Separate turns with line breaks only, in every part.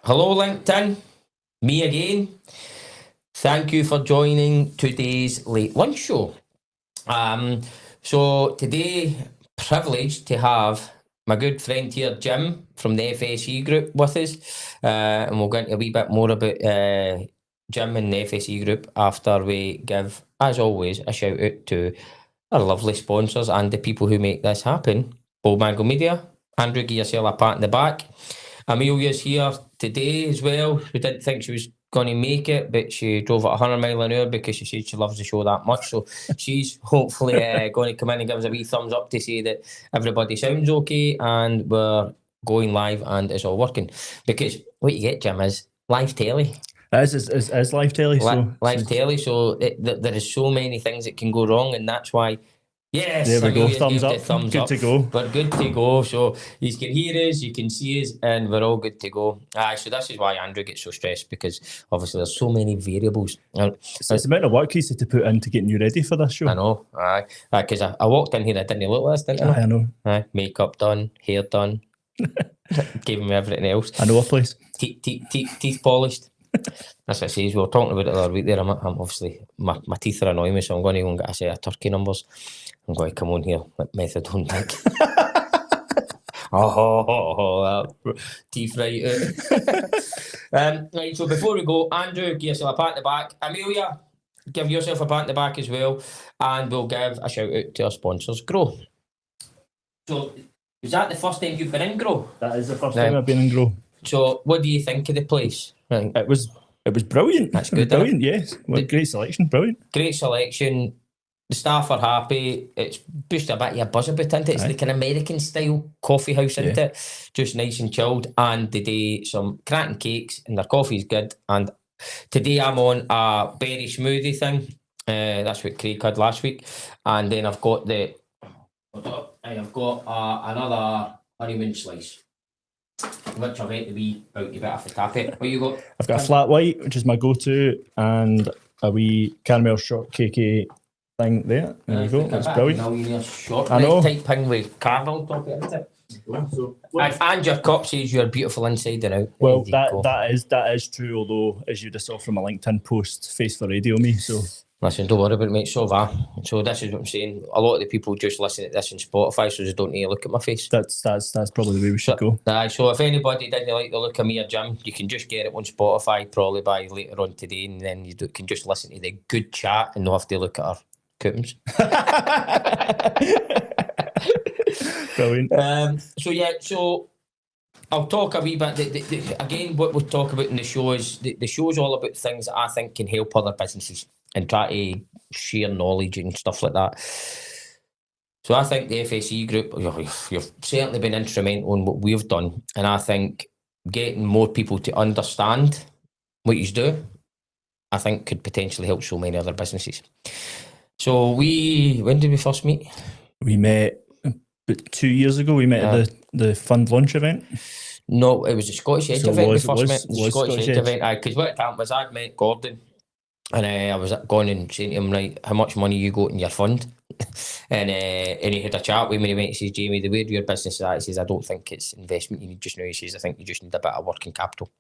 Hello, LinkedIn. Me again. Thank you for joining today's late lunch show. So today, privileged to have my good friend here, Jim, from the FSE Group with us. And we'll get into a wee bit more about Jim and the FSE Group after we give, as always, a shout out to our lovely sponsors and the people who make this happen. Bold Mango Media. Andrew, give yourself a pat in the back. Amelia's here today as well. We didn't think she was going to make it, but she drove at 100 mile an hour because she said she loves the show that much. So she's hopefully going to come in and give us a wee thumbs up to say that everybody sounds okay and we're going live and it's all working. Because what you get, Jim, is live telly.
It is live telly.
Live telly, so there is so many things that can go wrong, and that's why. Yes,
there we go. Thumbs up.
Thumbs
good
up.
to go.
We're good to go. So you can hear us, you can see us, and we're all good to go. So this is why Andrew gets so stressed, because obviously there's so many variables.
It's the amount of work he's had to put into getting you ready for this show.
I know. Because I walked in here, I didn't look like this, didn't I?
I know.
Makeup done, hair done, gave him everything else.
I know a place.
Teeth polished. That's what it says. We were talking about it the other week there. I'm obviously, my teeth are annoying me, so I'm going to go and get a set of turkey numbers. I'm going to come on here like methadone tank. Teeth right out. Right, so before we go, Andrew, give yourself a pat in the back. Amelia, give yourself a pat in the back as well. And we'll give a shout out to our sponsors, Grow. So, is that the first time you've been in Grow?
That is the first time I've been in Grow.
So, what do you think of the place? Right.
It was brilliant.
That's good.
Brilliant, yes. Great selection, brilliant.
Great selection. The staff are happy. It's pushed a bit of a buzz about it. It's like an American style coffee house, isn't it? Just nice and chilled. And they do some cracking cakes and their coffee's good. And today I'm on a berry smoothie thing. That's what Craig had last week. And then I've got another honeymoon slice, which I'll get the wee out a bit off the tap it. What you got?
I've got a flat white, which is my go-to, and a wee caramel shortcakey thing there. There you go. That's brilliant.
I know. Type thing with caramel top, isn't it? And your cup says you're beautiful inside and out.
Well, that is true. Although, as you just saw from a LinkedIn post, face for radio me. So
listen, don't worry about it, mate. So this is what I'm saying. A lot of the people just listen to this on Spotify, so they don't need to look at my face.
That's probably the way we should go.
So if anybody didn't like the look of me or Jim, you can just get it on Spotify probably by later on today, and then you can just listen to the good chat and not have to look at our coupons.
Brilliant.
So I'll talk a wee bit. Again, what we'll talk about in the show is the show's all about things that I think can help other businesses and try to share knowledge and stuff like that. So I think the FSE Group, you've certainly been instrumental in what we've done, and I think getting more people to understand what you do, I think could potentially help so many other businesses. So when did we first meet?
We met about 2 years ago. We met at the fund launch event.
No, it was the Scottish Edge event we first met. The Scottish Edge event, because what happened was I'd met Gordon, and I was going and saying to him, right, how much money you got in your fund? and he had a chat with me. He went, he says, Jamie, the way your business is at, he says, I don't think it's investment you need just now. He says, I think you just need a bit of working capital.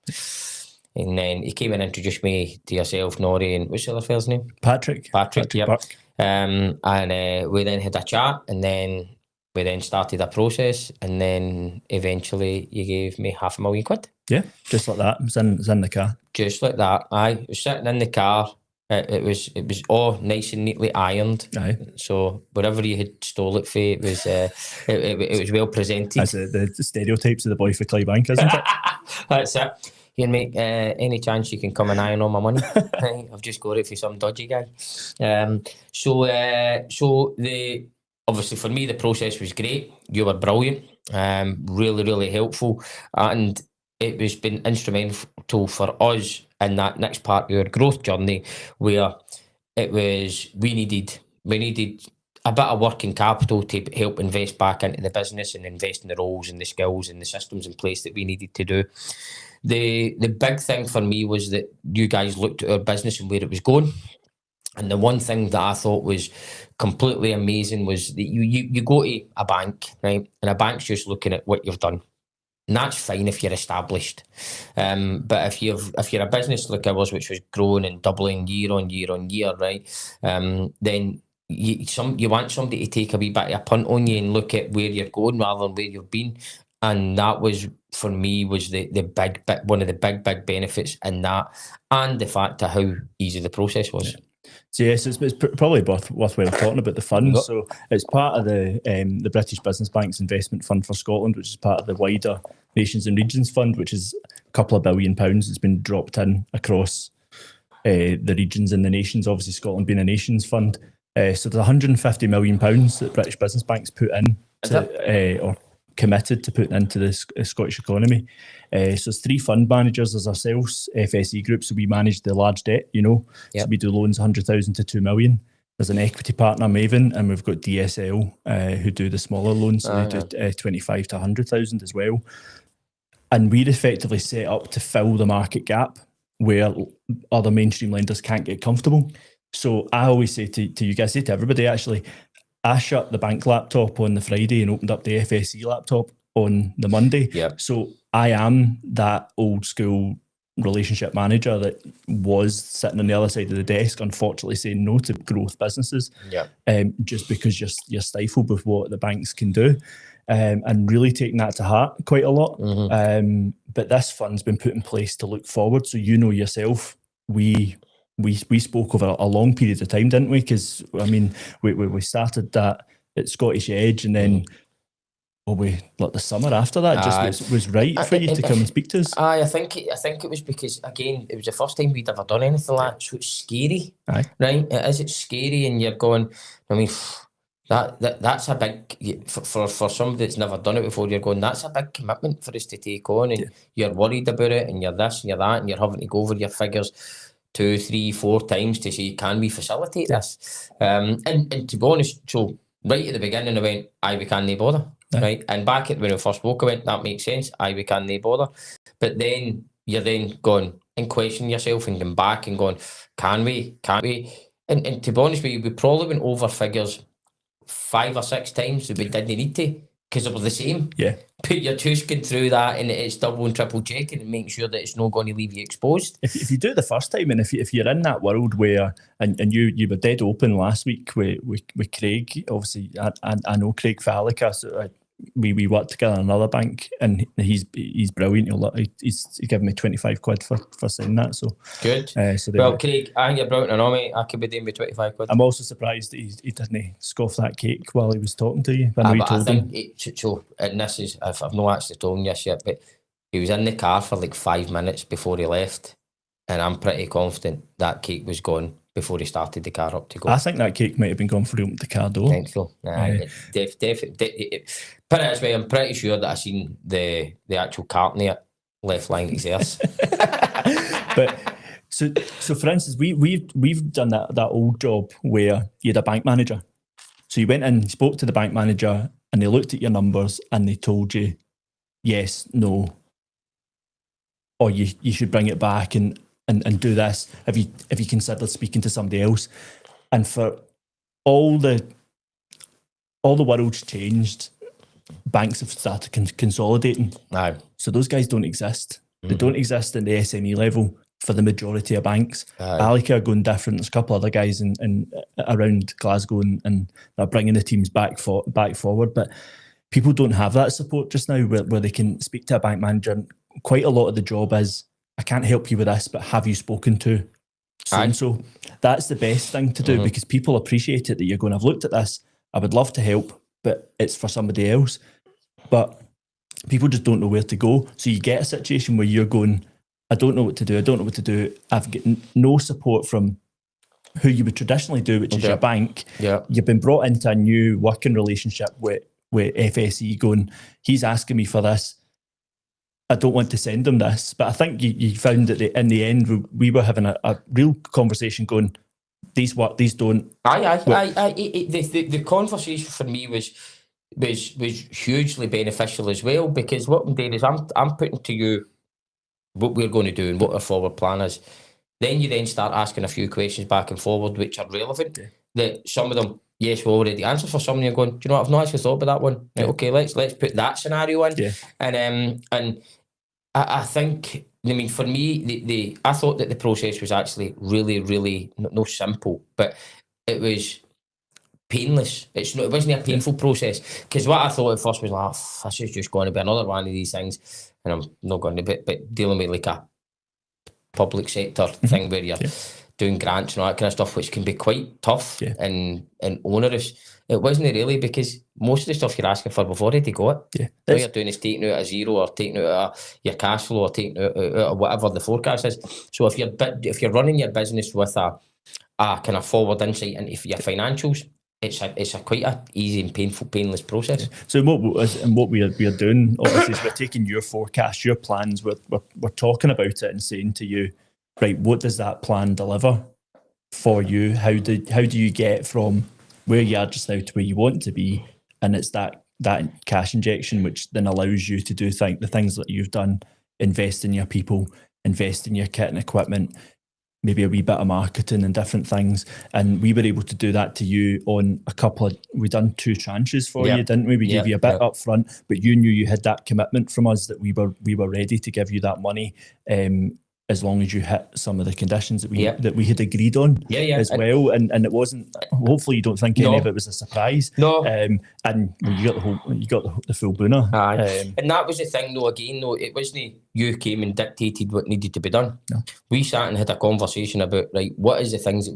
And then he came and introduced me to yourself, Nori, and what's the other fella's name?
Patrick,
yep.
Burke.
And we then had a chat, and then we then started a process, and then eventually you gave me £500,000.
Yeah, just like that. It was in the car.
Just like that. It was sitting in the car. It was all nice and neatly ironed.
Aye.
So wherever you had stole it for, it was it was well presented.
That's the stereotypes of the boy for Clydebank, isn't it?
That's it. Here, mate, any chance you can come and iron all my money? I've just got it for some dodgy guy. Obviously for me the process was great. You were brilliant, really, really helpful, and it was been instrumental for us in that next part of your growth journey, where it was we needed a bit of working capital to help invest back into the business and invest in the roles and the skills and the systems in place that we needed to do. The big thing for me was that you guys looked at our business and where it was going. And the one thing that I thought was completely amazing was that you go to a bank, right? And a bank's just looking at what you've done. And that's fine if you're established. But if you're a business like ours, which was growing and doubling year on year on year, right? Then you want somebody to take a wee bit of a punt on you and look at where you're going rather than where you've been. And that was, for me, was the big bit, one of the big benefits in that, and the fact of how easy the process was.
So yes, it's probably worthwhile talking about the fund. So it's part of the British Business Bank's Investment Fund for Scotland, which is part of the wider Nations and Regions Fund, which is a couple of £1 billion. It's been dropped in across the regions and the nations, obviously Scotland being a nations fund. So there's £150 million that British Business Bank's put in or committed to putting into the Scottish economy. So there's 3 fund managers. There's ourselves, FSE Group, so we manage the large debt, So we do loans 100,000 to 2 million. There's an equity partner, Maven, and we've got DSL, who do the smaller loans, so they do 25 to 100,000 as well. And we're effectively set up to fill the market gap where other mainstream lenders can't get comfortable. So I always say to you guys, say to everybody actually, I shut the bank laptop on the Friday and opened up the FSE laptop on the Monday.
Yep.
So I am that old school relationship manager that was sitting on the other side of the desk, unfortunately saying no to growth businesses, just because you're stifled with what the banks can do, and really taking that to heart quite a lot. But this fund's been put in place to look forward. So yourself, we spoke over a long period of time, didn't we? Because I mean, we started that at Scottish Edge, and then the summer after that just was right for you to come and speak to us.
I think it was because, again, it was the first time we'd ever done anything like that, so it's scary, right? It's scary, and you're going, I mean, that's a big, for somebody that's never done it before, you're going, that's a big commitment for us to take on, and you're worried about it, and you're this and you're that, and you're having to go over your figures 2, 3, 4 times to say, can we facilitate this? And to be honest, so right at the beginning I went, we can't bother. Right, and back at when we first spoke about, that makes sense. We can't bother, but then you're then going and questioning yourself and going back and going, can we? And to be honest with you, we probably went over figures 5 or 6 times that we didn't need to, because it was the same.
Yeah,
but you're tusking through that, and it's double and triple checking and making sure that it's not going to leave you exposed.
If you do it the first time, and if you're in that world where, and you were dead open last week with Craig, obviously I know Craig Falica, so we worked together in another bank, and he's brilliant. He's given me 25 quid for saying that. So
good. Craig, I think you're brilliant. I know, mate. I could be doing with 25 quid.
I'm also surprised that he didn't scoff that cake while he was talking to you. I know you told him.
And this is, I've not actually told him this yet, but he was in the car for like 5 minutes before he left, and I'm pretty confident that cake was gone before he started the car up to go.
I think that cake might have been gone before he opened the car door.
I think so. Definitely. Put it this way, I'm pretty sure that I seen the actual carton left lying exerts.
But so for instance, we've done that old job where you had a bank manager. So you went in, spoke to the bank manager, and they looked at your numbers and they told you yes, no, or you should bring it back and do this. Have you considered speaking to somebody else? And for all the world's changed, banks have started consolidating. So those guys don't exist. They don't exist in the SME level for the majority of banks. Alica are going different. There's a couple other guys in around Glasgow and they're bringing the teams back forward. But people don't have that support just now where they can speak to a bank manager. And quite a lot of the job is, I can't help you with this, but have you spoken to so-and-so? That's the best thing to do, because people appreciate it, that you're going, I've looked at this, I would love to help, but it's for somebody else. But people just don't know where to go. So you get a situation where you're going, I don't know what to do. I've got no support from who you would traditionally do, which is your bank. You've been brought into a new working relationship with FSE going, he's asking me for this. I don't want to send them this. But I think you found that in the end, we were having a real conversation going, these work, these don't.
The conversation for me was hugely beneficial as well, because what I'm doing is I'm putting to you what we're going to do and what our forward plan is. Then you start asking a few questions back and forward which are relevant. That some of them yes, we already answered for something. You're going, do you know what? I've not actually thought about that one. Right, okay, let's put that scenario in.
Yeah.
And I think, I mean, for me, I thought that the process was actually really, really no simple, but it was painless. It wasn't a painful process, because what I thought at first was like, this is just going to be another one of these things, and I'm not going to be, but dealing with like a public sector thing where you're doing grants and all that kind of stuff, which can be quite tough and onerous. It wasn't really, because most of the stuff you're asking for, we've already got it. All you're doing is taking out a zero, or taking out your cash flow, or taking out whatever the forecast is. So if you're running your business with a kind of forward insight into your financials, it's a quite a easy and painless process.
So what we're doing, obviously, is we're taking your forecast, your plans, we're talking about it and saying to you, right, what does that plan deliver for you? How do you get from where you are just now to where you want to be? And it's that cash injection which then allows you to do the things that you've done, invest in your people, invest in your kit and equipment, maybe a wee bit of marketing and different things. And we were able to do that to you on we done 2 tranches for you, didn't we? We gave you a bit up front, but you knew you had that commitment from us that we were ready to give you that money, as long as you hit some of the conditions that we had agreed on as well. And it wasn't, hopefully you don't think any of it was a surprise.
No.
And you got the full booner.
And that was the thing though, again though, it wasn't you came and dictated what needed to be done.
No.
We sat and had a conversation about, right, what is the things that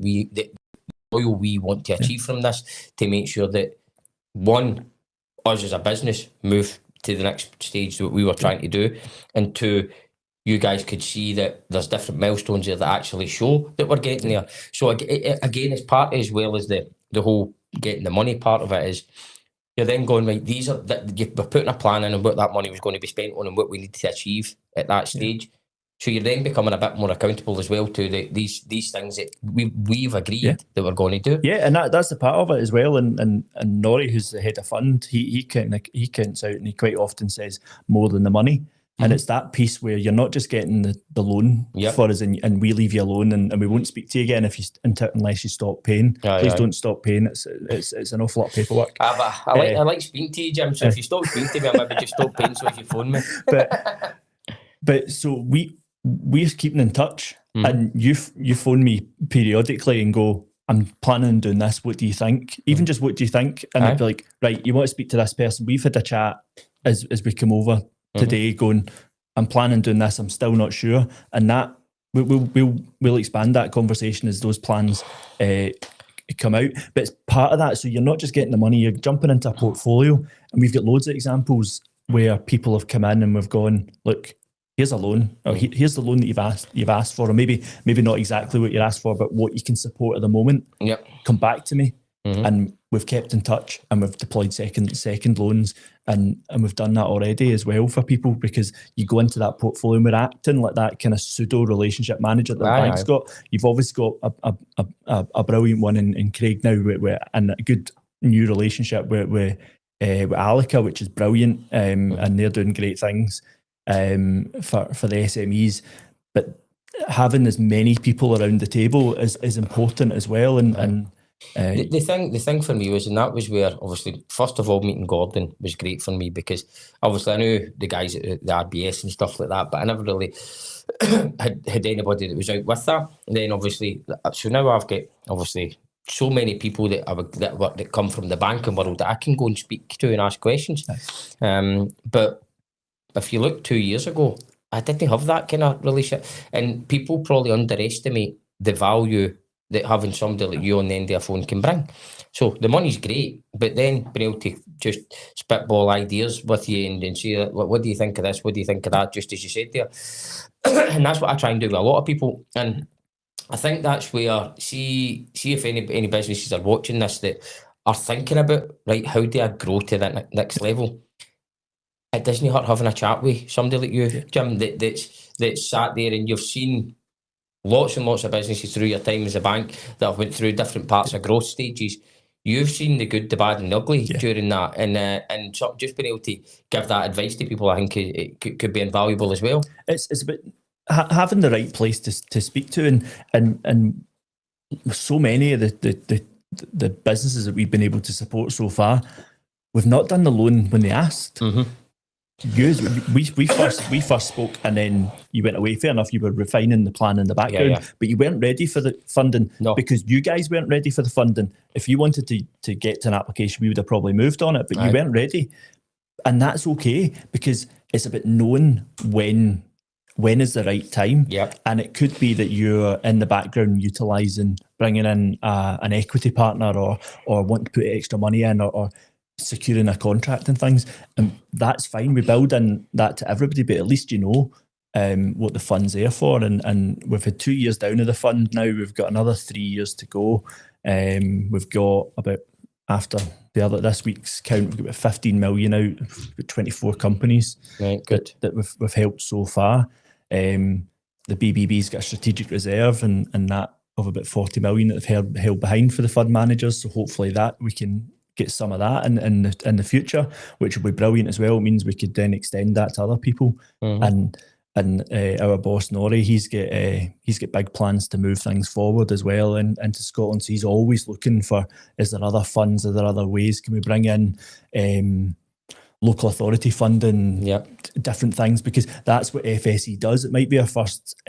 we want to achieve from this, to make sure that, one, us as a business move to the next stage that we were trying to do, and 2, you guys could see that there's different milestones there that actually show that we're getting there. So again, it's part, as well as the whole getting the money part of it, is you're then going, right, we're putting a plan in on what that money was going to be spent on and what we need to achieve at that stage. So you're then becoming a bit more accountable as well to these things that we've agreed that we're going to do.
Yeah, and that's the part of it as well. And Norrie, who's the head of fund, he counts out, and he quite often says more than the money. And it's that piece where you're not just getting the loan for us, and we leave you alone, and we won't speak to you again unless you stop paying. Please don't stop paying. It's an awful lot of paperwork.
But I like speaking to you, Jim. So if you stop speaking to me, I maybe just stop paying so if you phone me.
But so we're keeping in touch, and you phone me periodically and go, I'm planning on doing this. What do you think? Even just what do you think? And I'd be like, right, you want to speak to this person? We've had a chat as we come over today, going, I'm planning on doing this, I'm still not sure. And that we'll expand that conversation as those plans come out. But it's part of that. So you're not just getting the money, you're jumping into a portfolio. And we've got loads of examples where people have come in and we've gone, look, here's a loan, or here's the loan that you've asked for, or maybe not exactly what you asked for, but what you can support at the moment. Come back to me. And we've kept in touch, and we've deployed second loans, and we've done that already as well for people, because you go into that portfolio and we're acting like that kind of pseudo relationship manager that the bank's got. You've obviously got a brilliant one in Craig now, and a good new relationship with Alica, which is brilliant, and they're doing great things for the SMEs. But having as many people around the table is important as well, and
the thing for me was, and that was where, obviously, first of all, meeting Gordon was great for me, because obviously I knew the guys at the RBS and stuff like that, but I never really had anybody that was out with that. And then obviously, so now I've got obviously so many people that come from the banking world that I can go and speak to and ask questions. But if you look 2 years ago, I didn't have that kind of relationship, and people probably underestimate the value that having somebody like you on the end of a phone can bring. So the money's great, but then being able to just spitball ideas with you and say, what do you think of this? What do you think of that? Just as you said there. And that's what I try and do with a lot of people. And I think that's where, see if any businesses are watching this that are thinking about, right, how do I grow to that next level? It doesn't hurt having a chat with somebody like you, Jim, that's sat there, and you've seen lots and lots of businesses through your time as a bank that have went through different parts of growth stages. You've seen the good, the bad, and the ugly during that, and so just being able to give that advice to people, I think it could be invaluable as well.
It's about having the right place to speak to, and so many of the the businesses that we've been able to support so far, we've not done the loan when they asked. We first spoke, and then you went away. Fair enough, you were refining the plan in the background, but you weren't ready for the funding because you guys weren't ready for the funding. If you wanted to get to an application, we would have probably moved on it, but you weren't ready. And that's okay, because it's about knowing when is the right time. And it could be that you're in the background utilising, bringing in an equity partner or want to put extra money in or securing a contract and things. And that's fine. We build in that to everybody, but at least you know what the fund's there for. And we've had 2 years down of the fund now. We've got another 3 years to go. We've got about, after this week's count, we've got about 15 million out with 24 companies that we've helped so far. The BBB's got a strategic reserve and that of about 40 million that they've held behind for the fund managers. So hopefully that we can get some of that in the future, which will be brilliant as well. It means we could then extend that to other people. And our boss Norrie, he's got big plans to move things forward as well into Scotland. So he's always looking for, is there other funds? Are there other ways? Can we bring in local authority funding, different things? Because that's what FSE does. It might be our first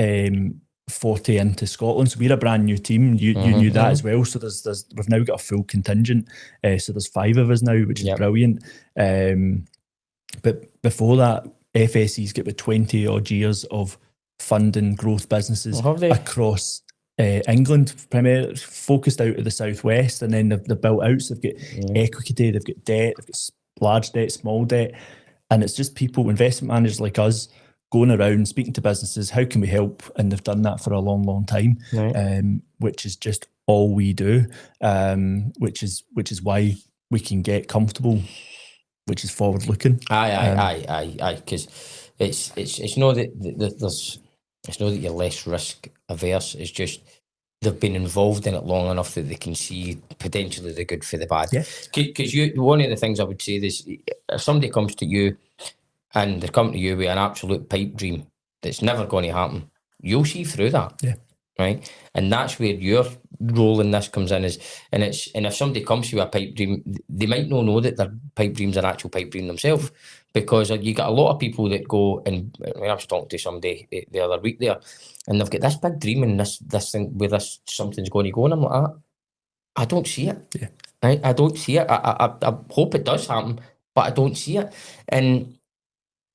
forte into Scotland. So we're a brand new team. You knew that as well. So we've now got a full contingent. So there's 5 of us now, which is brilliant. But before that, FSE's got about 20 odd years of funding growth businesses across England, primarily focused out of the southwest, and then they've built out. So they've got equity, they've got debt, they've got large debt, small debt, and it's just people, investment managers like us, going around speaking to businesses. How can we help? And they've done that for a long, long time, which is just all we do, which is why we can get comfortable, which is forward looking. Aye.
Because it's not that it's not that you're less risk averse. It's just they've been involved in it long enough that they can see potentially the good for the bad. Because one of the things I would say is, if somebody comes to you and they're coming to you with an absolute pipe dream that's never going to happen, you'll see through that. Right? And that's where your role in this comes in. And if somebody comes to you with a pipe dream, they might not know that their pipe dream's an actual pipe dream themselves, because you got a lot of people that go, and I was talking to somebody the other week there, and they've got this big dream and this thing where something's going to go, and I'm like, I don't see it. Right? I don't see it. I hope it does happen, but I don't see it. And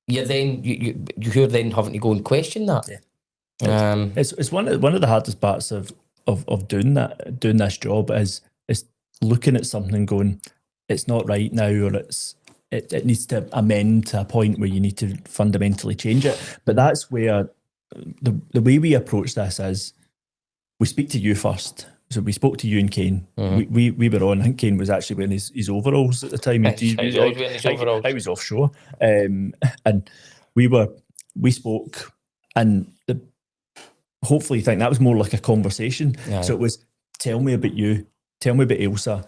you're then having to go and question that.
It's one of the hardest parts of doing this job is looking at something going, it's not right now, or it needs to amend to a point where you need to fundamentally change it. But that's where the way we approach this is, we speak to you first. So we spoke to you and Kane. We were on. I think Kane was actually wearing his overalls at the time. I was offshore, and we spoke, and hopefully you think that was more like a conversation. So it was, tell me about you, tell me about Ailsa,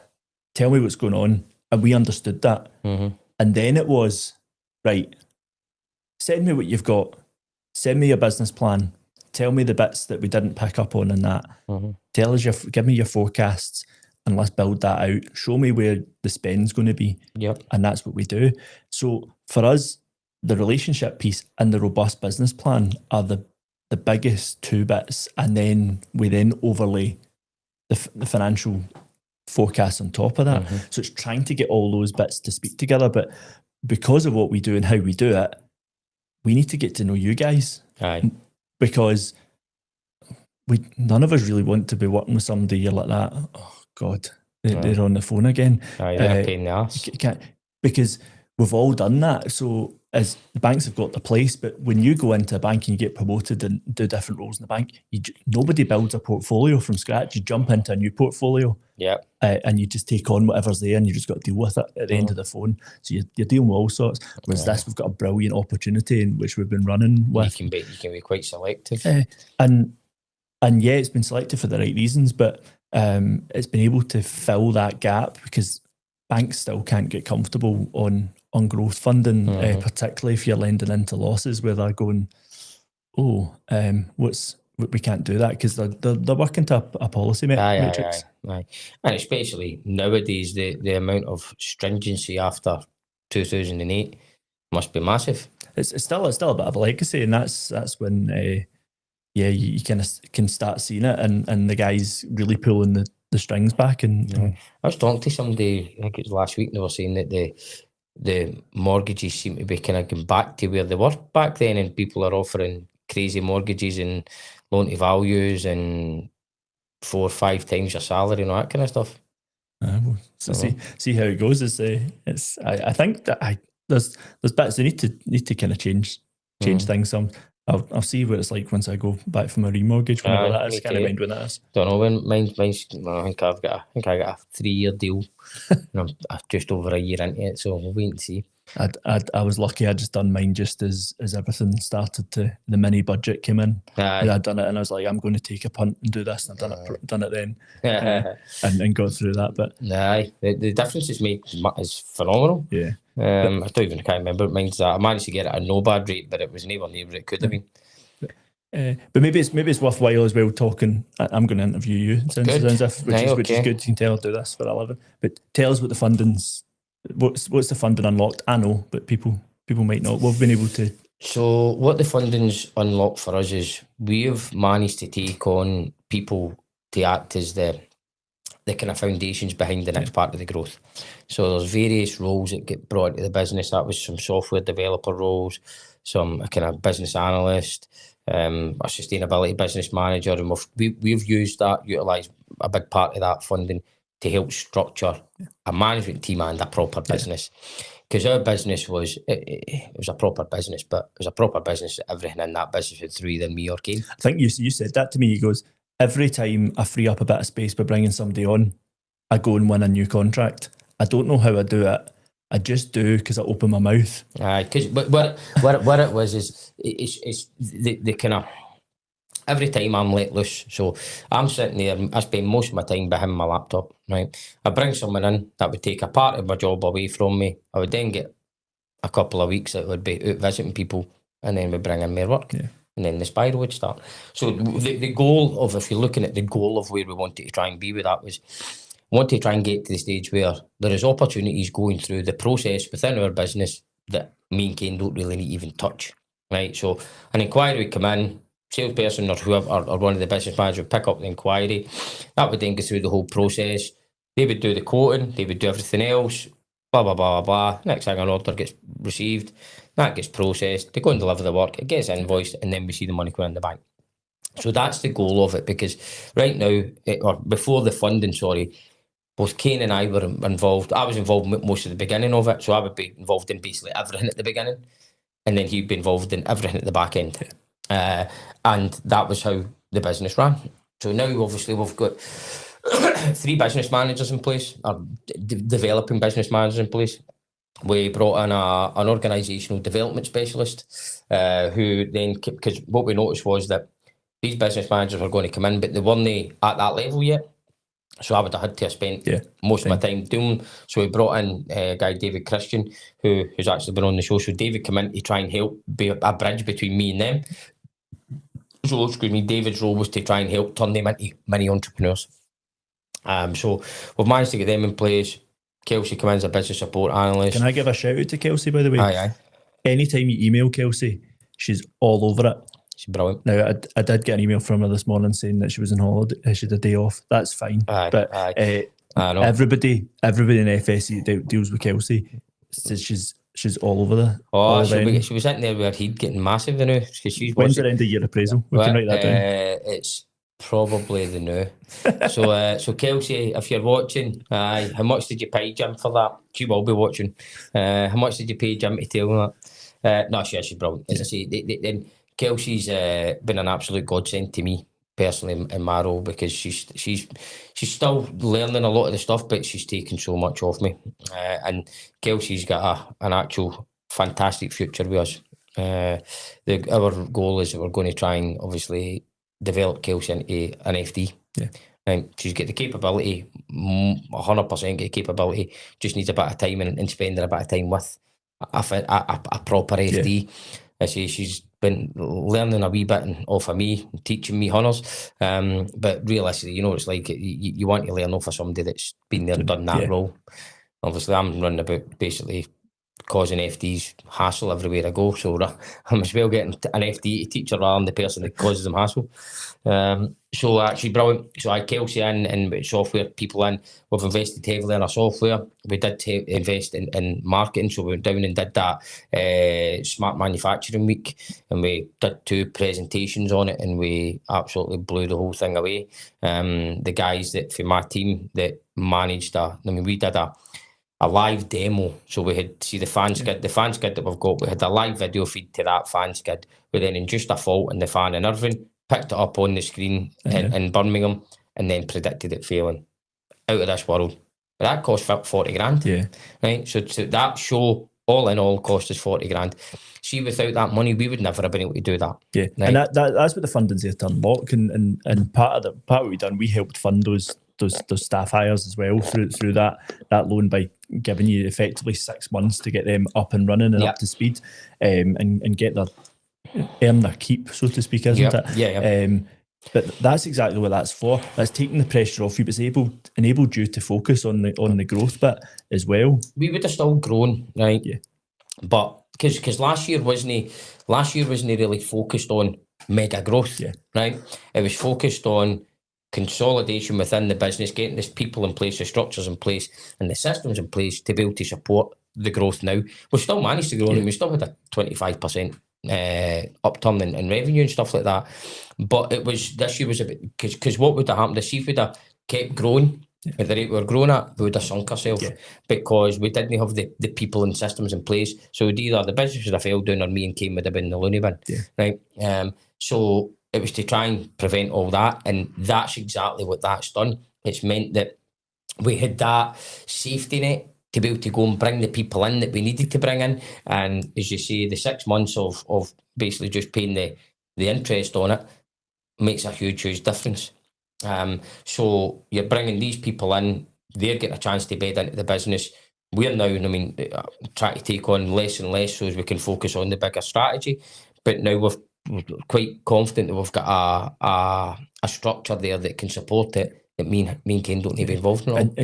tell me what's going on, and we understood that. And then it was, right, send me what you've got, send me your business plan, tell me the bits that we didn't pick up on in that, tell us give me your forecasts, and let's build that out. Show me where the spend's going to be. And that's what we do. So for us, the relationship piece and the robust business plan are the biggest 2 bits, and then we overlay the financial forecast on top of that. So it's trying to get all those bits to speak together, but because of what we do and how we do it, we need to get to know you guys. Because none of us really want to be working with somebody you're like that, oh God, they're on the phone again.
They're a pain in the arse.
Because we've all done that. So as the banks have got the place, but when you go into a bank and you get promoted and do different roles in the bank, nobody builds a portfolio from scratch. You jump into a new portfolio, and you just take on whatever's there, and you just got to deal with it at the end of the phone. So you're dealing with all sorts. Whereas this, we've got a brilliant opportunity in which we've been running with.
You can be quite selective,
and it's been selected for the right reasons, but it's been able to fill that gap, because banks still can't get comfortable on growth funding, particularly if you're lending into losses, where they're going, what's we can't do that because they're working to a policy matrix.
Aye. And especially nowadays, the amount of stringency after 2008 must be massive.
It's still a bit of a legacy, and that's when you kind of can start seeing it, and the guys really pulling the strings back. And
I was talking to somebody, I think it was last week, and they were saying that the mortgages seem to be kind of going back to where they were back then, and people are offering crazy mortgages and loan to values and 4 or 5 times your salary and all that kind of stuff.
See how it goes. I think that there's bits they need to kind of change things. I'll see what it's like once I go back for my remortgage. Whenever that is, can't mind when that is.
Don't know when mine's. I think I got a 3-year deal, and I'm just over a year into it, so we'll wait and see.
I was lucky. I just done mine just as everything started to the mini budget came in. I'd done it, and I was like, I'm going to take a punt and do this, and I've done it then, and got through that. But
the difference it's made is phenomenal.
Yeah.
I can't remember. Mine's I managed to get it at a no bad rate, but it was never it could have been.
But maybe it's worthwhile as well talking. I'm going to interview you, which is good. You can tell I do this for a living. But tell us what the funding's. What's the funding unlocked? I know, but people might not. We've been able to.
So what the funding's unlocked for us is we have managed to take on people to act as the kind of foundations behind the next part of the growth. So there's various roles that get brought into the business. That was some software developer roles, some kind of business analyst, a sustainability business manager, and we've utilised a big part of that funding to help structure a management team and a proper business. Because our business was a proper business, but it was a proper business. Everything in that business would through either me or Kane.
I think you said that to me. He goes, every time I free up a bit of space by bringing somebody on, I go and win a new contract. I don't know how I do it. I just do because I open my mouth.
But what it was is the kind of every time I'm let loose. So I'm sitting there, I spend most of my time behind my laptop, right? I bring someone in that would take a part of my job away from me. I would then get a couple of weeks that would be out visiting people, and then we bring in more work.
Yeah.
And then the spiral would start. So the goal of, if you're looking at the goal of where we wanted to try and be with that, was we want to try and get to the stage where there is opportunities going through the process within our business that me and Kane don't really need to even touch, right? So an inquiry would come in, salesperson or whoever, or one of the business managers would pick up the inquiry. That would then go through the whole process. They would do the quoting, they would do everything else, blah, blah, blah, blah. Next thing, an order gets received, that gets processed, they go and deliver the work, it gets invoiced, and then we see the money going in the bank. So that's the goal of it, because right now, or before the funding, both Kane and I were involved. I was involved most of the beginning of it, so I would be involved in basically everything at the beginning, and then he'd be involved in everything at the back end. And that was how the business ran. So now, obviously, we've got 3 business managers in place, or developing business managers in place. We brought in an organisational development specialist, who then, because what we noticed was that these business managers were going to come in, but they weren't at that level yet. So I would have had to have spent most of my time doing. So we brought in a guy, David Christian, who's actually been on the show. So David came in to try and help be a bridge between me and them. So David's role was to try and help turn them into mini entrepreneurs. So we've managed to get them in place. Kelsey came in as a business support analyst.
Can I give a shout out to Kelsey, by the way?
Aye.
Anytime you email Kelsey, she's all over it.
She's brilliant.
Now, I did get an email from her this morning saying that she was on holiday, she had a day off. That's fine. But everybody in FSE deals with Kelsey. She's all over the.
She was sitting there with her head getting massive, you know.
When's her end of year appraisal? We can write that down.
It's probably the new. So Kelsey, if you're watching, how much did you pay Jim for that? She will be watching. How much did you pay Jim to tell him that? No, she's brilliant. As I say, then Kelsey's been an absolute godsend to me personally in my role, because she's still learning a lot of the stuff, but she's taken so much off me. And Kelsey's got an actual fantastic future with us. Our goal is that we're going to try and obviously develop Kelsey into an FD.
Yeah.
And she's got the capability, 100% get the capability, just needs a bit of time and spending a bit of time with a proper FD. I say she's been learning a wee bit off of me, teaching me hunters. But realistically, you know, it's like you want to learn off of somebody that's been there and done that role. Obviously, I'm running about basically causing FDs hassle everywhere I go, so I'm as well getting an FD to teacher rather than the person that causes them hassle. So actually brilliant. So I Kelsey and software people in. We've invested heavily in our software. We did invest in marketing, so we went down and did that Smart Manufacturing Week, and we did 2 presentations on it, and we absolutely blew the whole thing away. The guys that from my team that managed we did a live demo, so we had the fan skid that we've got. We had a live video feed to that fan skid. We then induced a fault in the fan in Irvine, picked it up on the screen in Birmingham, and then predicted it failing. Out of this world. But that cost 40 grand.
Yeah.
Right. So that show, all in all, cost us 40 grand. See, without that money, we would never have been able to do that.
Yeah. Right? And that's what the funding's there to unlock. And part of what we've done, we helped fund those staff hires as well through that loan by giving you effectively 6 months to get them up and running and up to speed, and get earn their keep, so to speak, isn't it?
Yeah.
But that's exactly what that's for. That's taking the pressure off you, but it's enabled you to focus on the growth bit as well.
We would have still grown, right?
Yeah.
But because last year wasn't really focused on mega growth, right? It was focused on consolidation within the business, getting the people in place, the structures in place, and the systems in place to be able to support the growth now. We've still managed to grow, and we still had a 25% upturn in revenue and stuff like that. But this year was a bit, because what would have happened if we would have kept growing at the rate we were growing at, we would have sunk ourselves because we didn't have the people and systems in place. So either the business would have fell down or me and Kane would have been in the loony bin, right? So it was to try and prevent all that, and that's exactly what that's done. It's meant that we had that safety net to be able to go and bring the people in that we needed to bring in. And as you say, the 6 months of basically just paying the interest on it makes a huge difference. So you're bringing these people in, they're getting a chance to bed into the business. We're now, trying to take on less and less so as we can focus on the bigger strategy. But now we're quite confident that we've got a structure there that can support it, that me and Ken don't need to be involved in it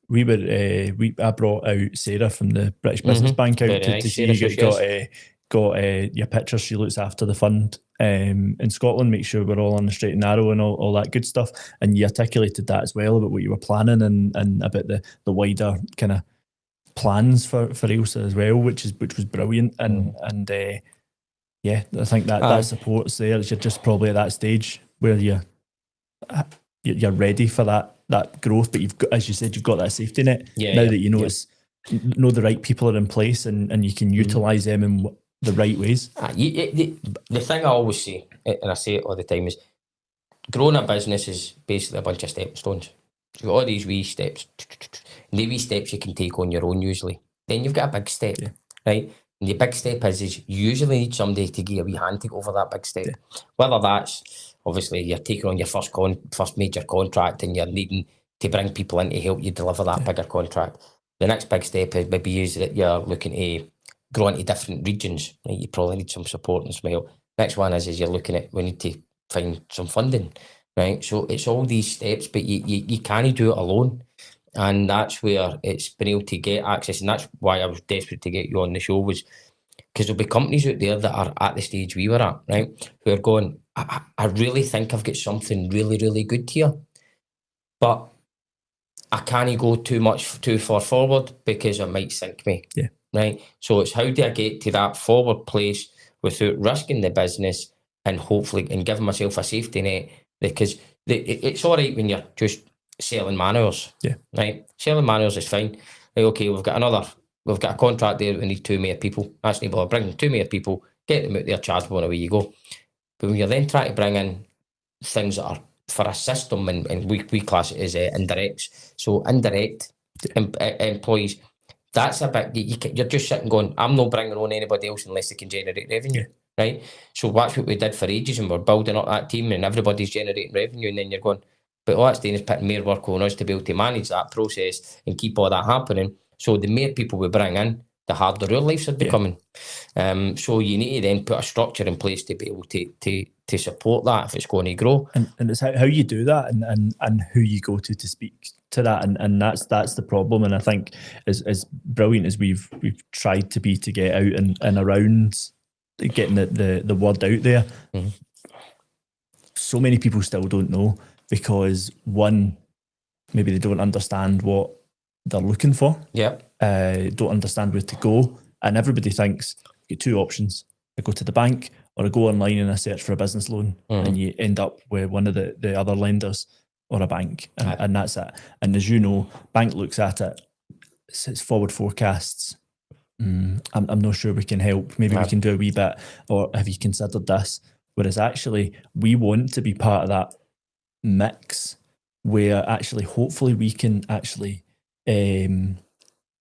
all. I brought out Sarah from the British Business Bank out to see you got your picture. She looks after the fund in Scotland, make sure we're all on the straight and narrow and all that good stuff. And you articulated that as well about what you were planning and about the wider kind of plans for Ailsa as well, which was brilliant. And I think that support's there. You're just probably at that stage where you're ready for that growth, but you've got, as you said, you've got that safety net now that you know the right people are in place and you can utilise them in the right ways. The thing I always say, and I say it all the time, is growing a business is basically a bunch of stepping stones. You've got all these wee steps, and the wee steps you can take on your own usually. Then you've got a big step, right? And the big step is you usually need somebody to give you a wee hand to go over that big step. Whether that's obviously you're taking on your first major contract and you're needing to bring people in to help you deliver that bigger contract. The next big step is maybe that you're looking to grow into different regions. Right? You probably need some support and some help. Next one is you're looking at, we need to find some funding, right? So it's all these steps, but you can't do it alone. And that's where it's been able to get access. And that's why I was desperate to get you on the show, was because there'll be companies out there that are at the stage we were at, right? Who are going, I really think I've got something really, really good here, but I can't go too far forward because it might sink me. Right. So it's how do I get to that forward place without risking the business and hopefully giving myself a safety net, because it's all right when you're just selling man hours. Right. Selling man hours is fine. Like, okay, we've got a contract there. We need 2 more people. That's no bother. Bring 2 more people, get them out there, chargeable, and away you go. But when you're then trying to bring in things that are for a system, and we class it as indirects. So indirect employees, that's a bit, you're just sitting going, I'm not bringing on anybody else unless they can generate revenue, right? So that's what we did for ages, and we're building up that team and everybody's generating revenue, and then you're going, but all that's doing is putting more work on us to be able to manage that process and keep all that happening. So the more people we bring in, the harder our lives are becoming. So you need to then put a structure in place to be able to support that if it's going to grow.
And it's how you do that, and who you go to speak to that, and that's the problem. And I think as brilliant as we've tried to be to get out and around getting the word out there, so many people still don't know, because one, maybe they don't understand what they're looking for. Don't understand where to go, and everybody thinks you get two options: I go to the bank, or I go online and I search for a business loan, and you end up with one of the other lenders or a bank, and that's it. And as you know, bank looks at it, it's forward forecasts. I'm not sure we can help. Maybe we can do a wee bit, or have you considered this? Whereas actually, we want to be part of that mix where actually, hopefully, we can actually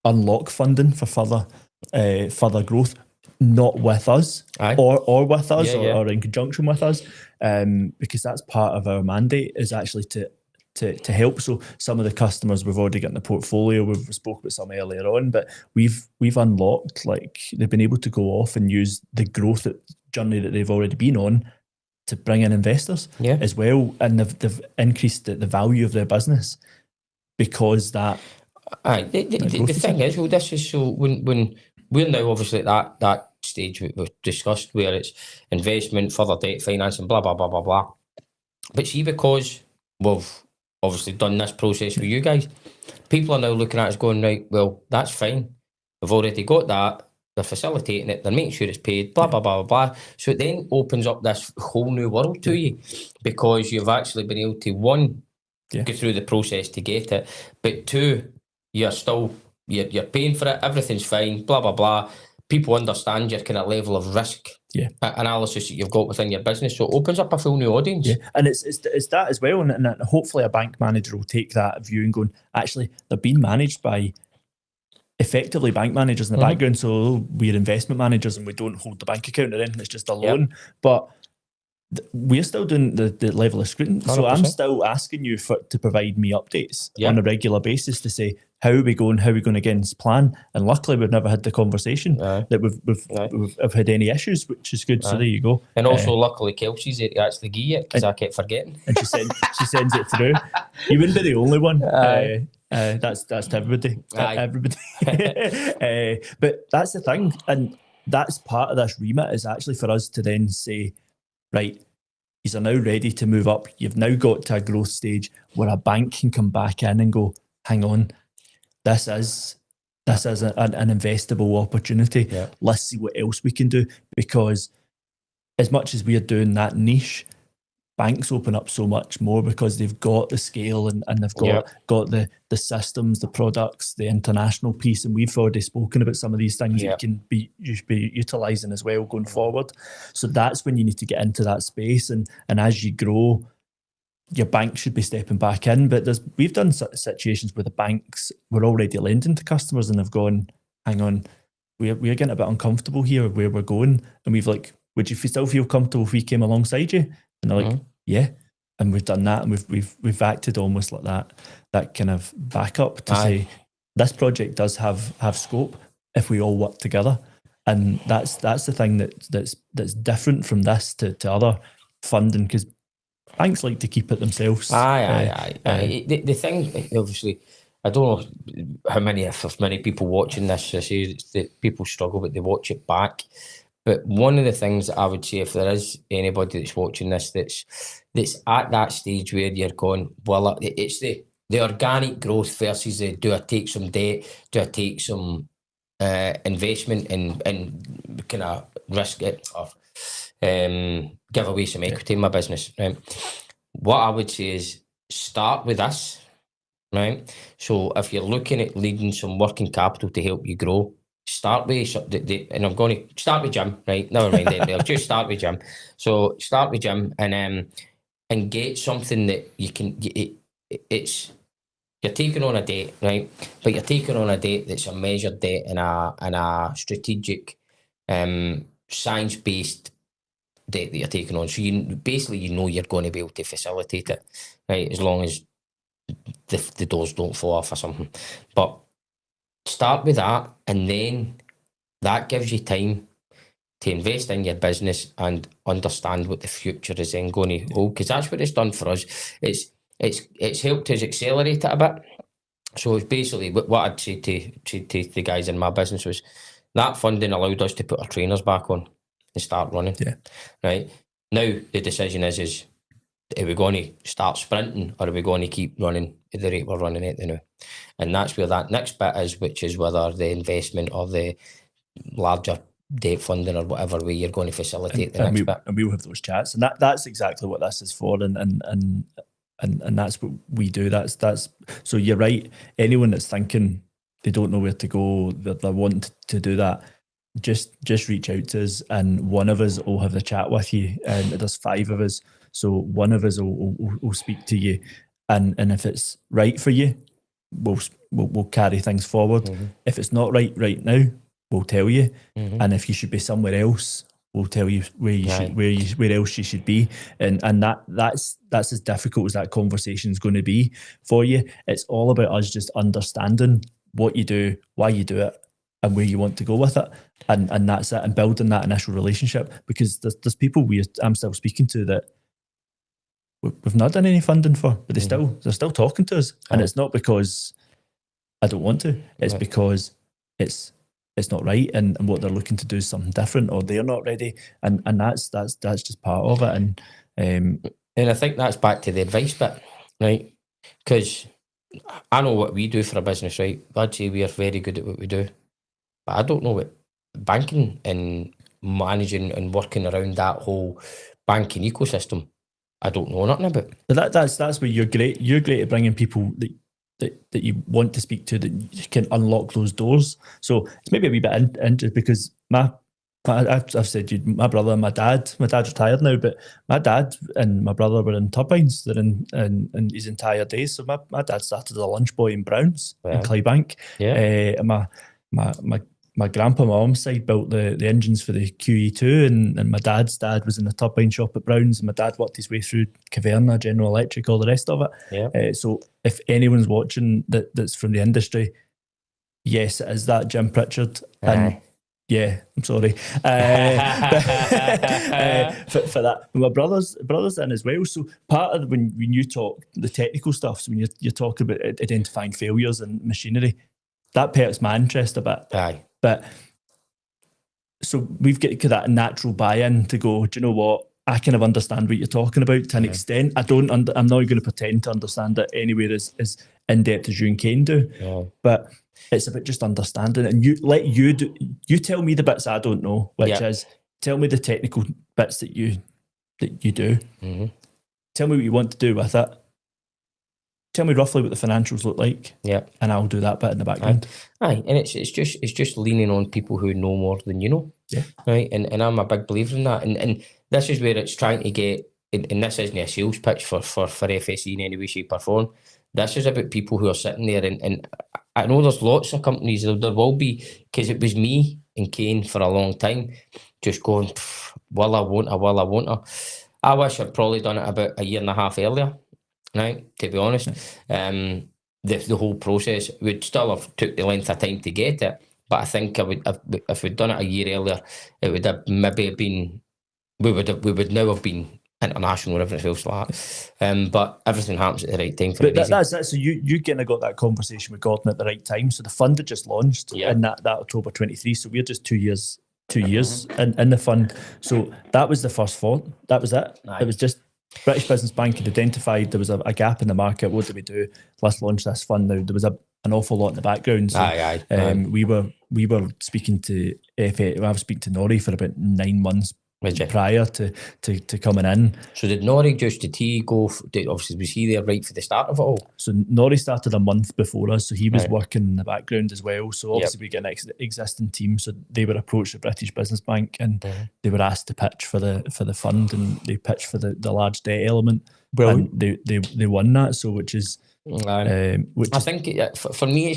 unlock funding for further growth, not with us or with us or in conjunction with us, because that's part of our mandate, is actually to help. So some of the customers we've already got in the portfolio, we've spoke about some earlier on, but we've unlocked, like, they've been able to go off and use the growth journey that they've already been on to bring in investors as well, and they've increased the value of their business because that.
The thing is, well, this is so when we're now obviously at that stage we've discussed where it's investment, further debt financing, blah blah blah blah blah. But see, because we've obviously done this process with you guys, people are now looking at us going, right, well, that's fine. We've already got that. They're facilitating it. They're making sure it's paid. Blah blah blah blah blah. So it then opens up this whole new world to you, because you've actually been able to, one, go through the process to get it, but two, you're still you're paying for it. Everything's fine. Blah blah blah. People understand your kind of level of risk analysis that you've got within your business, so it opens up a full new audience.
And it's that as well, and hopefully a bank manager will take that view and going, actually, they're being managed by effectively bank managers in the background. So we're investment managers and we don't hold the bank account or anything, it's just a loan. But we're still doing the level of scrutiny. 100%. So I'm still asking you to provide me updates on a regular basis to say, how are we going against plan? And luckily we've never had the conversation that we've had any issues, which is good. So there you go.
And also luckily Kelsey's there to actually give it, because I kept forgetting.
And she sends it through. You wouldn't be the only one. That's to everybody. Everybody. But that's the thing, and that's part of this remit, is actually for us to then say, right, these are now ready to move up. You've now got to a growth stage where a bank can come back in and go, hang on, this is an investable opportunity. Let's see what else we can do. Because as much as we're doing that niche, banks open up so much more because they've got the scale and they've got the systems, the products, the international piece, and we've already spoken about some of these things that you should be utilising as well going forward. So that's when you need to get into that space, and as you grow, your bank should be stepping back in. But we've done situations where the banks were already lending to customers and they've gone, hang on, we're getting a bit uncomfortable here where we're going, and we've like, would you still feel comfortable if we came alongside you? And they're like, yeah. And we've done that, and we've acted almost like that kind of backup to say this project does have scope if we all work together. And that's the thing that's different from this to other funding, because banks like to keep it themselves. The thing, obviously, I don't know how many people watching this, I say that people struggle, but they watch it back. But one of the things that I would say, if there is anybody that's watching this that's at that stage where you're going, well, it's the organic growth versus the, do I take some debt, do I take some investment and kind of risk it, or give away some equity in my business, right? What I would say is start with this, right? So if you're looking at leading some working capital to help you grow, start with, and I'm going to start with Jim, right? Never mind that. Just start with Jim. So start with Jim, and get something that you can. You're taking on a debt, right? But you're taking on a debt that's a measured debt and a strategic, science-based debt that you're taking on. So you know you're going to be able to facilitate it, right? As long as the doors don't fall off or something. But start with that, and then
that gives you time to invest in your business and understand what the future is then going to hold, because that's what it's done for us. It's helped us accelerate it a bit. So it's basically what I'd say to the guys in my business was that funding allowed us to put our trainers back on and start running.
Yeah.
Right. Now the decision is are we going to start sprinting or are we going to keep running at the rate we're running at now? And that's where that next bit is, which is whether the investment or the larger debt funding or whatever way you're going to facilitate the next bit.
And we'll have those chats, and that's exactly what this is for, and that's what we do. That's so you're right. Anyone that's thinking they don't know where to go, that they want to do that, just reach out to us, and one of us will have the chat with you. And there's 5 of us, so one of us will speak to you, and if it's right for you, we'll carry things forward. Mm-hmm. If it's not right now, we'll tell you, mm-hmm. and if you should be somewhere else, we'll tell you where you should, where else you should be, and that's as difficult as that conversation is going to be for you. It's all about us just understanding what you do, why you do it, and where you want to go with it, and that's it, and building that initial relationship, because there's people I'm still speaking to that we've not done any funding for, but they're still talking to us, and it's not because I don't want to, it's because it's not right, and what they're looking to do is something different, or they're not ready, and that's just part of it. And
I think that's back to the advice bit, right? Because I know what we do for a business, right? I'd say we are very good at what we do, but I don't know what banking and managing and working around that whole banking ecosystem, I don't know nothing about.
But that's where you're great. You're great at bringing people that you want to speak to, that you can unlock those doors. So it's maybe a wee bit interesting, because I've said you, my brother and my dad's retired now, but my dad and my brother were in turbines. They're in his entire days. So my dad started as a lunch boy in Browns in Clydebank. Yeah. And my grandpa, my mum's side, built the engines for the QE2, and my dad's dad was in the turbine shop at Browns, and my dad worked his way through Caverna, General Electric, all the rest of it. Yeah. So if anyone's watching that's from the industry, yes, it is that Jim Pritchard. And yeah, I'm sorry for that. But my brother's in as well. So part of when you talk the technical stuff, so when you're talking about identifying failures in machinery, that perks my interest a bit.
Aye.
But so we've got that natural buy-in to go, do you know what? I kind of understand what you're talking about to an extent. I'm not going to pretend to understand it anywhere as in-depth as you and Kane do. Yeah. But it's about just understanding it. And you tell me the bits I don't know, which is tell me the technical bits that you do. Mm-hmm. Tell me what you want to do with it. Tell me roughly what the financials look like, and I'll do that bit in the background.
Aye, and it's just leaning on people who know more than you know, right? And I'm a big believer in that. And this is where it's trying to get. And this isn't a sales pitch for FSE in any way, shape, or form. This is about people who are sitting there, and I know there's lots of companies. There will be, because it was me and Kane for a long time, just going, well, I won't. I wish I'd probably done it about a year and a half earlier. Right, to be honest, the whole process would still have took the length of time to get it, but I think if we'd done it a year earlier, it would have maybe been we would now have been international or everything else like that. But everything happens at the right time for a reason.
That's it. So you kind of got that conversation with Gordon at the right time. So the fund had just launched in that October 23. So we're just 2 years in the fund. So that was the first thought. That was it. It was just. British Business Bank had identified there was a gap in the market. What do we do? Let's launch this fund now. There was an awful lot in the background. So, we were speaking to I was speaking to Norrie for about 9 months prior to coming in.
So did Norrie did he go? Obviously, was he there right for the start of it all?
So Norrie started a month before us, so he was working in the background as well. So obviously we get an existing team. So they were approached the British Business Bank, and they were asked to pitch for the fund, and they pitched for the large debt element. Well, they won that. So which is
I think for me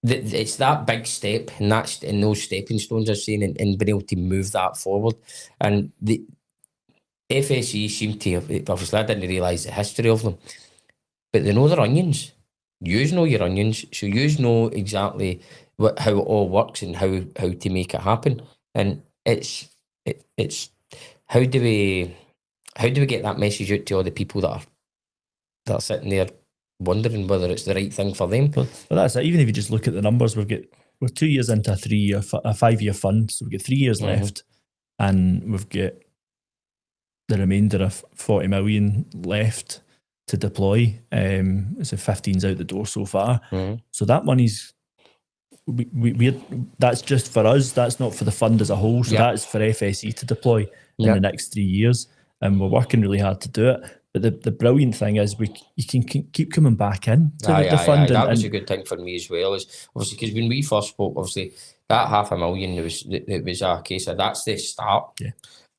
it's that big step, and that's in those stepping stones I've seen, and being able to move that forward. And the FSE seem to have, obviously I didn't realise the history of them, but they know their onions. You know your onions, so you know exactly how it all works and how to make it happen. And it's how do we get that message out to all the people that are sitting there wondering whether it's the right thing for them?
Well, that's it. Even if you just look at the numbers, we're 2 years into a 5-year fund, so we've got 3 years left, and we've got the remainder of 40 million left to deploy. So 15's out the door so far. So that money's that's just for us. That's not for the fund as a whole. So that's for FSE to deploy in the next 3 years, and we're working really hard to do it. But the brilliant thing is you can keep coming back in to the fund.
That was a good thing for me as well. Is obviously because when we first spoke, obviously that 500,000 it was a case of that's the start.
Yeah.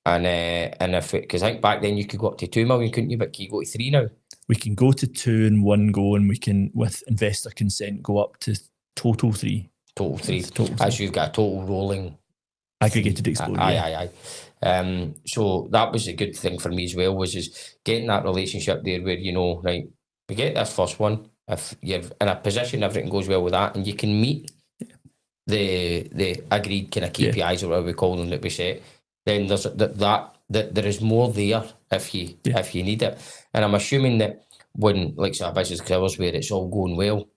And if because I think back then you could go up to 2 million, couldn't you? But can you go to 3 now?
We can go to 2 in one go, and we can, with investor consent, go up to total 3.
Total 3. As you've got a total rolling
aggregated exposure.
Aye. So that was a good thing for me as well, was just getting that relationship there where, right, we get this first one. If you're in a position, everything goes well with that, and you can meet the agreed kind of KPIs or whatever we call them that we set, then there's that there is more there if you need it. And I'm assuming that when, like, say, a business ours where it's all going well,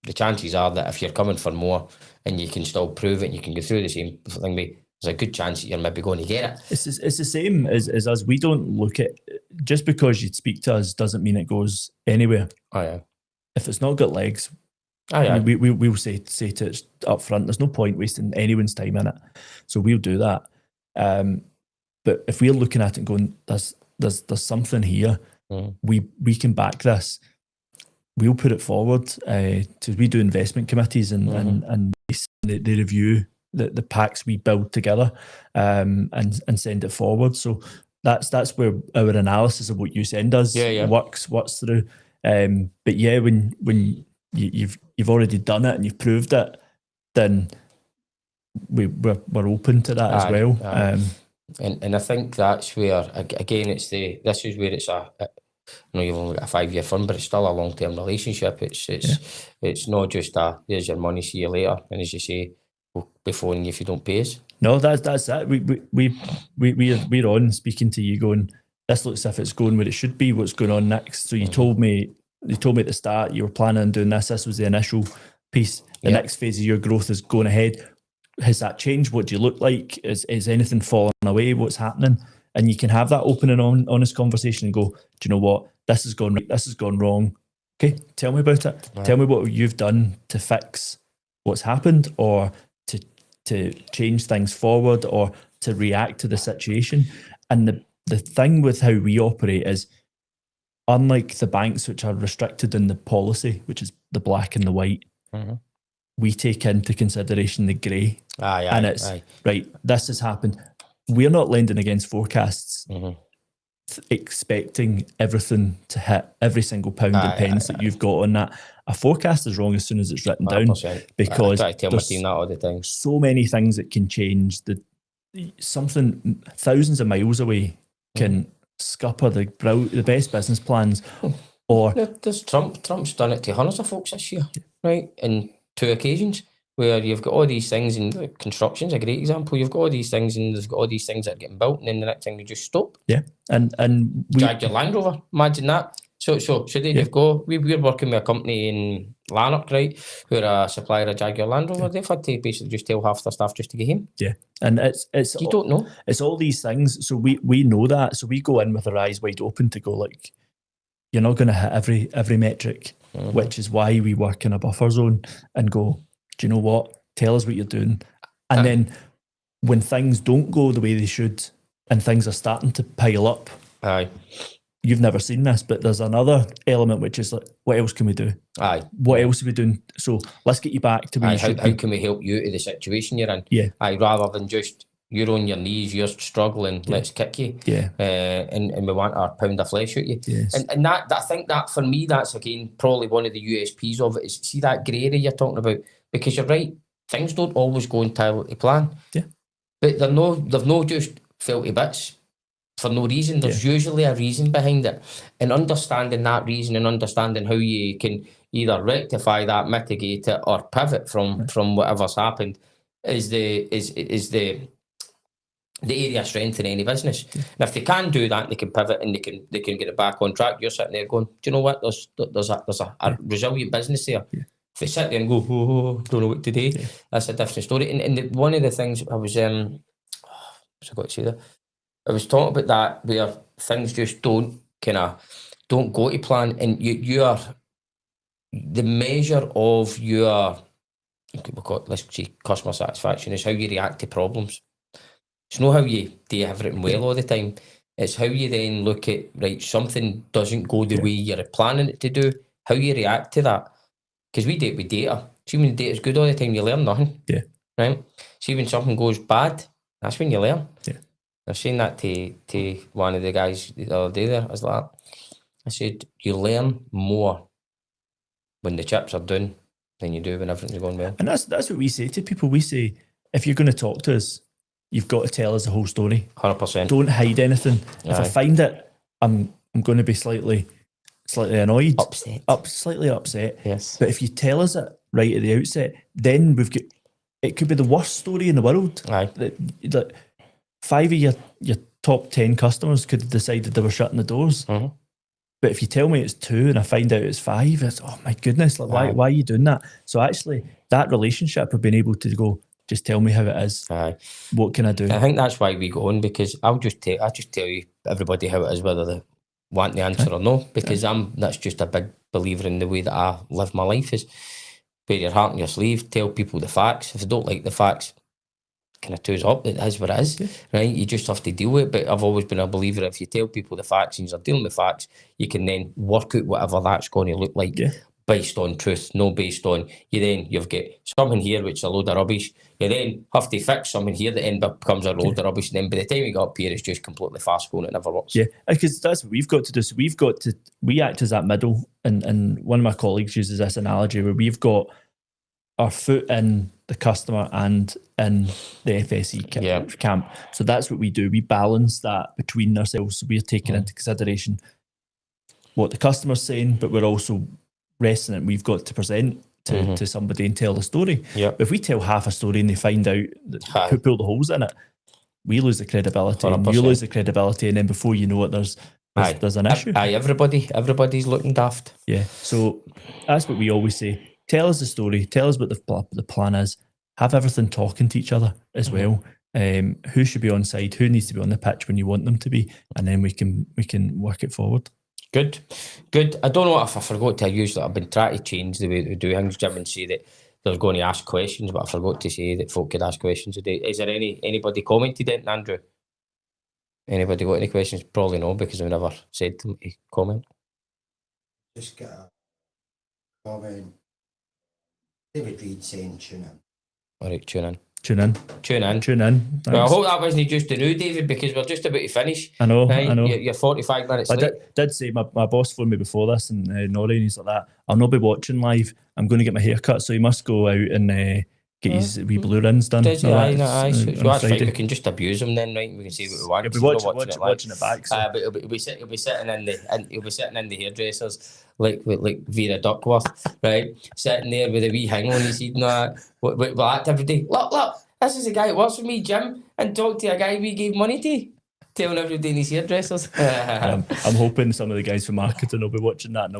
the chances are that if you're coming for more and you can still prove it and you can go through the same thing, there's a good chance that you're maybe going to get it.
It's the same as us. We don't look at, just because you speak to us doesn't mean it goes anywhere.
Oh yeah.
If it's not got legs, we'll say to it up front. There's no point wasting anyone's time in it, so we'll do that. But if we're looking at it and going, there's something here, we can back this. We'll put it forward to, we do investment committees and they review the packs we build together and send it forward. So that's where our analysis of what you send us works through. But yeah, when you've already done it and you've proved it, then we're open to that as well.
And I think that's where, again, this is where it's I know you've only got a 5-year fund, but it's still a long-term relationship. It's not just there's your money, see you later, and as you say, we'll be phoning you if you don't pay us. No,
that's it. We're on speaking to you, going, this looks as if it's going where it should be. What's going on next? So you told me at the start you were planning on doing this. This was the initial piece. The next phase of your growth is going ahead. Has that changed? What do you look like? Is anything falling away? What's happening? And you can have that open and honest conversation and go, do you know what? This has gone right. This has gone wrong. Okay, tell me about it. Right. Tell me what you've done to fix what's happened, or to change things forward, or to react to the situation. And the thing with how we operate is, unlike the banks, which are restricted in the policy, which is the black and the white, we take into consideration the grey. Right, this has happened. We're not lending against forecasts, expecting everything to hit, every single pound and pence that you've got on that. A forecast is wrong as soon as it's written 100%. Down, because
I tell my team that all the time.
So many things that can change. Something thousands of miles away can scupper the best business plans. Or
there's Trump's done it to hundreds of folks this year, right? In 2 occasions, where you've got all these things, and construction's a great example. You've got all these things, and there's got all these things that are getting built, and then the next thing they just stop.
Yeah, and we
drag your Land Rover. Imagine that. So then you've got, we're working with a company in Lanark, right, who are a supplier of Jaguar Land Rover. They've had to basically just tell half their staff just to get home.
Yeah, and it's
you don't know.
It's all these things. So we know that. So we go in with our eyes wide open to go, like, you're not going to hit every metric, which is why we work in a buffer zone and go, do you know what? Tell us what you're doing. And then when things don't go the way they should and things are starting to pile up, you've never seen this, but there's another element which is like, what else can we do? What else are we doing? So let's get you back to where you should be.
How can we help you to the situation you're in?
Yeah.
Rather than just, you're on your knees, you're struggling, let's kick you.
Yeah.
And we want our pound of flesh out you.
Yes.
And that, I think that for me, that's again probably one of the USPs of it, is see that grey area you're talking about. Because you're right, things don't always go entirely to plan.
Yeah.
But they've no just fell to bits. for no reason. There's usually a reason behind it, and understanding that reason and understanding how you can either rectify that, mitigate it, or pivot from whatever's happened is the area of strength in any business. And if they can do that, they can pivot and they can get it back on track. You're sitting there going, do you know what? There's a resilient business there.
Yeah.
If they sit there and go, don't know what to do, that's a different story. And one of the things I was what's I got to say there? I was talking about that where things just don't go to plan, and you are the measure of your, let's say, customer satisfaction is how you react to problems. It's not how you do everything well all the time. It's how you then look at, right, something doesn't go the way you're planning it to do, how you react to that. Because we do it with data. See, when the data is good all the time, you learn nothing.
Yeah.
Right? See, when something goes bad, that's when you learn.
Yeah.
I was saying that to one of the guys the other day there. I said, you learn more when the chips are down than you do when everything's going well.
And that's what we say to people. We say, if you're going to talk to us, you've got to tell us the whole story.
100%.
Don't hide anything. If I find it, I'm going to be slightly annoyed, slightly upset.
Yes.
But if you tell us it right at the outset, then it could be the worst story in the world.
Aye.
That 5 of your top 10 customers could have decided they were shutting the doors.
Mm-hmm.
But if you tell me it's 2 and I find out it's 5, it's, oh my goodness, like why are you doing that? So actually, that relationship of being able to go, just tell me how it is.
Aye.
What can I do?
I think that's why we go on, because I just tell you everybody how it is, whether they want the answer or no, because that's just a big believer in the way that I live my life, is wear your heart on your sleeve, tell people the facts. If they don't like the facts, kind of toes up, it is what it is, right? You just have to deal with it. But I've always been a believer, if you tell people the facts and you're dealing with facts, you can then work out whatever that's going to look like based on truth, not based on you've got something here which is a load of rubbish. You then have to fix something here that end up becomes a load of rubbish, and then by the time you get up here, it's just completely fast going. It never works. Yeah,
because that's what we've got to do. So we act as that middle, and one of my colleagues uses this analogy where we've got our foot in the customer and in the FSE camp. So that's what we do. We balance that between ourselves. So we're taking into consideration what the customer's saying, but we're also resting it. We've got to present to somebody and tell the story.
Yeah.
If we tell half a story and they find out who pulled the holes in it, we lose the credibility.
100%.
And you lose the credibility, and then before you know it, there's an issue.
Everybody's looking daft.
Yeah. So that's what we always say. Tell us the story. Tell us what the plan is. Have everything talking to each other as well. Who should be on side? Who needs to be on the pitch when you want them to be? And then we can work it forward.
Good. I don't know if I forgot to use that. I've been trying to change the way that we do things, Jim, and say that they're going to ask questions, but I forgot to say that folk could ask questions today. Is there anybody commented it, Andrew? Anybody got any questions? Probably no, because we never said them to comment.
Just get a comment. David Reed saying tune in.
All right, tune in.
Thanks.
Well, I hope that wasn't just the new David, because we're just about to finish.
I know.
You're 45 minutes late.
I did say my boss phoned me before this, and Norrie, and he's like that. I'll not be watching live. I'm going to get my hair cut, so he must go out and get his wee blue rins done.
Does he? Aye. So that's fine. We can just abuse him then, right? We can see what we want.
He'll be watching it back. So.
But he'll be sitting in the hairdressers like Vera Duckworth, right? Sitting there with a wee hang on his head and that. We'll act every day. Look, this is a guy that works for me, Jim, and talk to a guy we gave money to. Telling every day in his hairdressers.
I'm hoping some of the guys from marketing will be watching that, and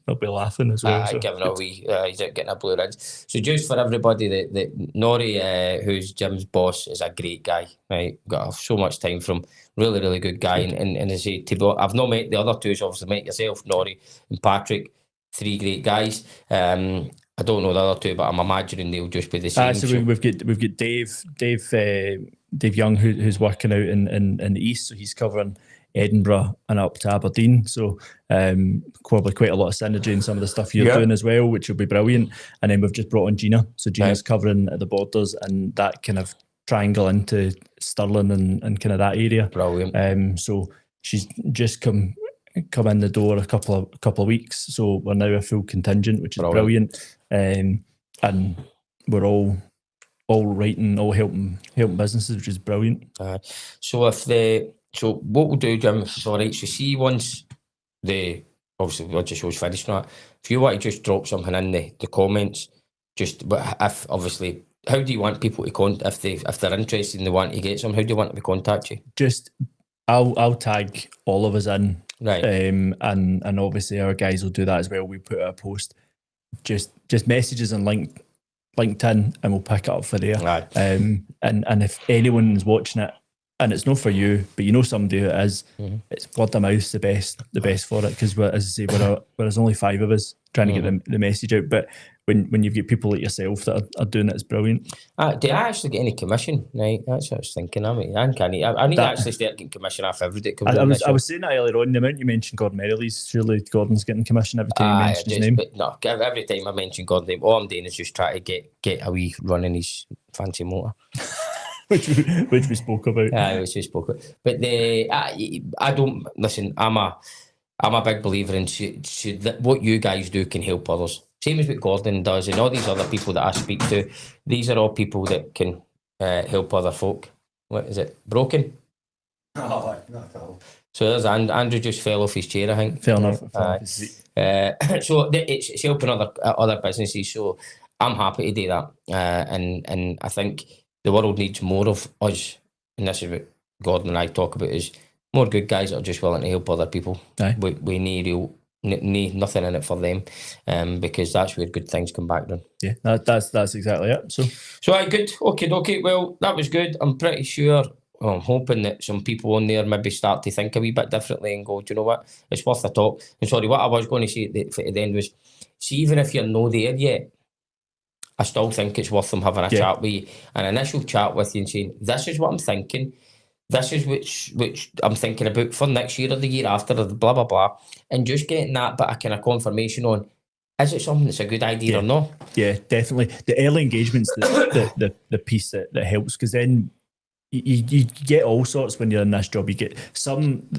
they'll be laughing as well.
Giving a wee, he's getting a blue rinse. So just for everybody, that Norrie, who's Jim's boss, is a great guy. Right, got so much time from. Really, really good guy. And as I say, I've not met the other two. So obviously met yourself, Norrie, and Patrick. 3 great guys. I don't know the other two, but I'm imagining they'll just be the same.
So we've got Dave Young, who's working out in the east, so he's covering Edinburgh and up to Aberdeen. So probably quite a lot of synergy in some of the stuff you're doing as well, which will be brilliant. And then we've just brought on Gina. So Gina's covering at the borders and that kind of triangle into Stirling and kind of that area.
Brilliant.
So she's just come in the door a couple of weeks. So we're now a full contingent, which is brilliant. And we're all helping businesses, which is brilliant.
So if So what we'll do, Jim, if it's all right, so see once obviously the show's finished now, if you want to just drop something in the comments, but if obviously, how do you want people to contact, if they're interested and they want to get some, how do you want them to contact you?
Just, I'll tag all of us in.
Right.
And obviously our guys will do that as well. We put out a post, just messages and LinkedIn, and we'll pick it up for there.
Right.
And if anyone's watching it and it's not for you, but you know somebody who it is, it's word of mouth the best for it, because as I say, there's only 5 of us trying to get the message out. But when you've got people like yourself that are doing it, it's brilliant.
Do I actually get any commission? Right, that's what I was thinking. I need to actually start getting commission off everybody that comes in.
I was saying that earlier on, the amount you mentioned Gordon Merrilley's, surely Gordon's getting commission every time you mention his name.
But no, every time I mention Gordon's name, all I'm doing is just try to get a wee run in his fancy motor.
which we spoke about.
Which we spoke about. But I don't listen. I'm a big believer in that what you guys do can help others. Same as what Gordon does, and all these other people that I speak to. These are all people that can help other folk. What is it? Broken?
Oh, not at all.
So there's Andrew just fell off his chair, I think.
Fair enough.
So it's helping other businesses. So I'm happy to do that, and I think the world needs more of us, and this is what Gordon and I talk about, is more good guys that are just willing to help other people.
Aye.
We need nothing in it for them, because that's where good things come back then.
Yeah, that's exactly it. So
aye, good. Okay. Well, that was good. I'm pretty sure. Well, I'm hoping that some people on there maybe start to think a wee bit differently and go, do you know what? It's worth a talk. And sorry, what I was going to say at the end was, see, even if you're not there yet, I still think it's worth them having a chat with you, an initial chat with you, and saying, this is what I'm thinking. This is which I'm thinking about for next year or the year after, or the blah, blah, blah. And just getting that bit of kind of confirmation on, is it something that's a good idea or not? Yeah,
definitely. The early engagement's the piece that helps, because then you get all sorts when you're in this job. You get some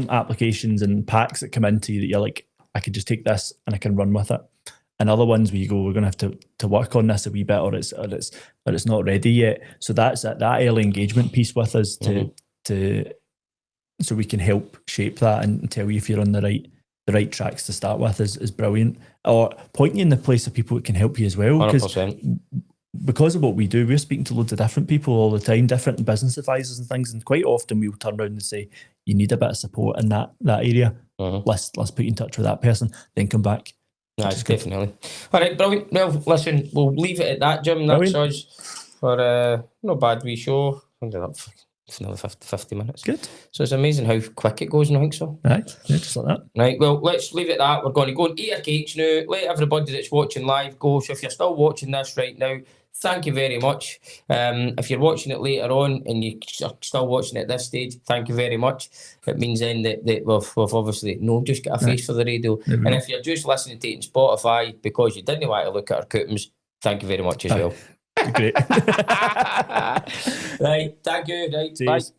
applications and packs that come into you that you're like, I could just take this and I can run with it. And other ones where you go, we're going to have to work on this a wee bit, or it's not ready yet. So that's that early engagement piece with us so we can help shape that and tell you if you're on the right tracks to start with is brilliant. Or point you in the place of people that can help you as well.
100%.
Because of what we do, we're speaking to loads of different people all the time, different business advisors and things, and quite often we'll turn around and say, you need a bit of support in that area. Let's put you in touch with that person, then come back.
Nice, definitely. All right, brilliant. Well, listen, we'll leave it at that, Jim. That's us for not bad wee show. It's another 50 minutes.
Good.
So it's amazing how quick it goes, I think so.
Right, yeah, just like that.
Right, well, let's leave it at that. We're going to go and eat our cakes now. Let everybody that's watching live go. So if you're still watching this right now, thank you very much. If you're watching it later on and you're still watching it at this stage, thank you very much. It means then that we've obviously just got a face for the radio. And if you're just listening to it in Spotify because you didn't want to look at our coupons, thank you very much as well.
Great.
Right, thank you. Right,
cheers.
bye.